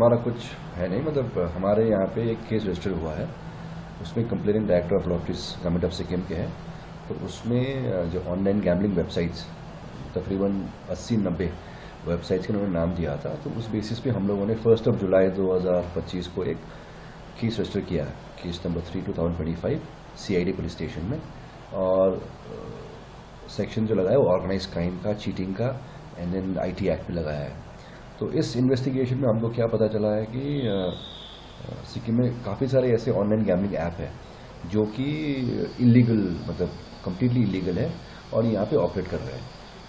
हमारा कुछ है नहीं, मतलब हमारे यहाँ पे एक केस रजिस्टर हुआ है, उसमें complaining director of lotteries government of Sikkim के हैं। तो उसमें जो ऑनलाइन गैम्बलिंग वेबसाइट्स तकरीबन 80-90 वेबसाइट्स के उन्होंने नाम दिया था। तो उस बेसिस पे हम लोगों ने 1 जुलाई 2025 को एक केस रजिस्टर किया है, case number 3/2025 CID police station में। और सेक्शन जो लगाया वो ऑर्गेनाइज क्राइम का, चीटिंग का एंड देन IT एक्ट पे लगाया है। तो इस इन्वेस्टिगेशन में हमको क्या पता चला है कि सिक्किम में काफ़ी सारे ऐसे ऑनलाइन गैम्बलिंग ऐप है जो कि इलीगल, मतलब कम्प्लीटली इलीगल है और यहाँ पे ऑपरेट कर रहे हैं।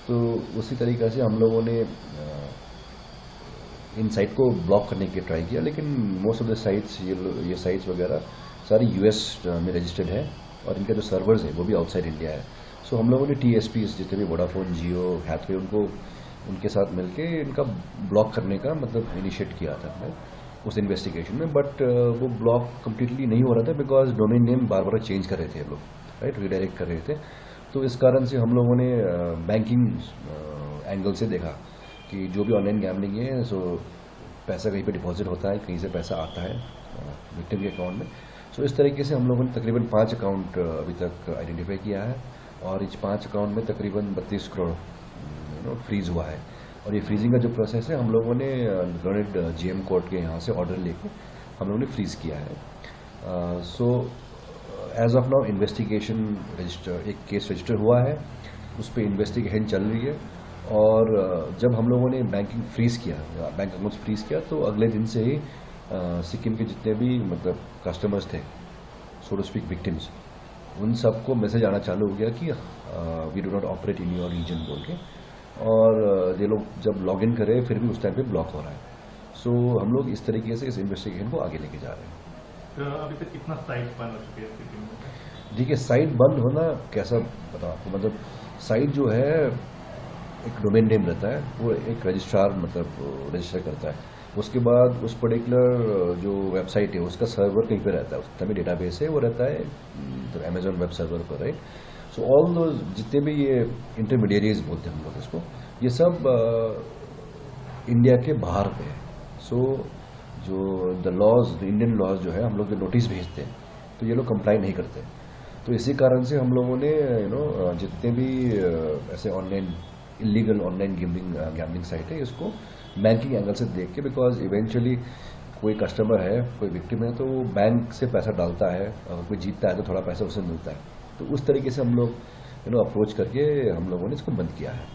तो उसी तरीक़े से हम लोगों ने इन साइट को ब्लॉक करने की ट्राई किया, लेकिन मोस्ट ऑफ द साइट्स, ये साइट्स वगैरह सारी US में रजिस्टर्ड है और इनके जो सर्वर्स है वो भी आउटसाइड इंडिया है। सो हम लोगों ने TSPs जितने भी वोडाफोन, जियो, हैथवे, उनके साथ मिलके इनका ब्लॉक करने का मतलब इनिशिएट किया था उस इन्वेस्टिगेशन में। बट वो ब्लॉक कम्प्लीटली नहीं हो रहा था because domain name bar bar change कर रहे थे लोग, राइट, रीडायरेक्ट कर रहे थे। तो इस कारण से हम लोगों ने बैंकिंग एंगल से देखा कि जो भी ऑनलाइन गैम्बलिंग है, सो पैसा कहीं पे डिपॉजिट होता है, कहीं से पैसा आता है विक्टिम के अकाउंट में। सो इस तरीके से हम लोगों ने तकरीबन 5 अकाउंट अभी तक आइडेंटिफाई किया है और इस 5 अकाउंट में तकरीबन 32 करोड़ फ्रीज हुआ है। और ये फ्रीजिंग का जो प्रोसेस है, हम लोगों ने गवर्नमेंट GM कोर्ट के यहाँ से ऑर्डर लेके हम लोगों ने फ्रीज किया है। So as of now investigation register, एक केस रजिस्टर हुआ है, उस पर इन्वेस्टिगेशन चल रही है। और जब हम लोगों ने बैंकिंग फ्रीज किया, बैंक अकाउंट्स फ्रीज किया, तो अगले दिन से ही सिक्किम के जितने भी मतलब कस्टमर्स थे, सो टू स्पीक विक्टिम्स, उन सबको मैसेज आना चालू हो गया कि we do not operate in your region बोल के। और ये लोग जब लॉग इन करे फिर भी उस टाइम पे ब्लॉक हो रहा है। सो हम लोग इस तरीके से इस इन्वेस्टिगेशन को आगे लेके जा रहे हैं। तो अभी तक कितना साइट बंद हो चुकी है सिक्किम में? देखिए, साइट बंद होना कैसा बताओ आपको, मतलब साइट जो है एक डोमेन नेम रहता है, वो एक रजिस्ट्रार मतलब रजिस्टर करता है। उसके बाद उस पर्टिकुलर जो वेबसाइट है उसका सर्वर कहीं पे रहता है, उसका भी डेटाबेस है, वो रहता है तो Amazon वेब सर्वर पर, राइट। सो ऑल दो जितने भी ये इंटरमीडिएरीज बोलते हैं हम लोग इसको, ये सब इंडिया के बाहर पे है। सो जो the laws, the Indian laws जो है, हम लोग जो नोटिस भेजते हैं तो ये लोग कंप्लाई नहीं करते। तो इसी कारण से हम लोगों ने जितने भी ऐसे online illegal online gambling site है, इसको बैंकिंग एंगल से देख के, बिकॉज इवेंचुअली कोई कस्टमर है, कोई विक्टिम है, तो वो बैंक से पैसा डालता है, अगर कोई जीतता है तो थोड़ा पैसा उसे मिलता है। तो उस तरीके से हम लोग अप्रोच करके हम लोगों ने इसको बंद किया है।